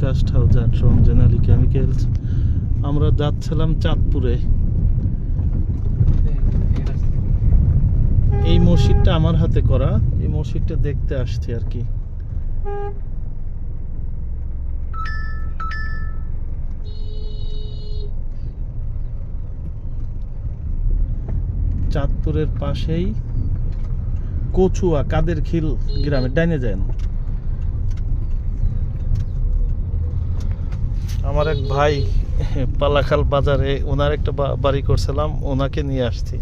Caste house and Ranjanali chemicals. আমরা যাচ্ছিলাম চাঁদপুরে। এই মসজিদটা আমার হাতে করা, এই মসজিদটা দেখতে আসছি আর কি। চাঁদপুরের পাশেই কচুয়া কাদের খিল গ্রামে, ডাইনে যায় না। আমার এক ভাই পালাখাল বাজারে ওনার একটা বাড়ি করছিলাম, ওনাকে নিয়ে আসছি।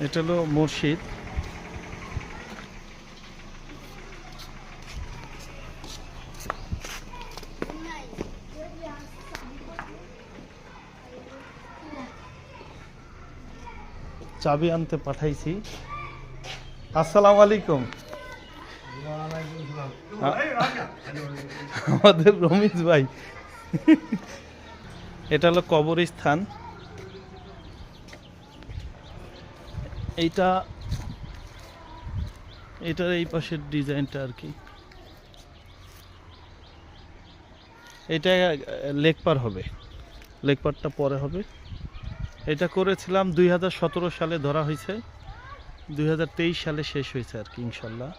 এটা হলো মসজিদ। চাবি আনতে পাঠাইছি। আসসালামু আলাইকুম। আমাদের রমিজ ভাই। এটা হলো কবরস্থান। এটার এই পাশের ডিজাইনটা আর কি। এটা লেকপার হবে, লেকপারটা পরে হবে। এটা করেছিলাম 2017 সালে, ধরা হয়েছে 2023 সালে শেষ হয়েছে আর কি ইনশাল্লাহ।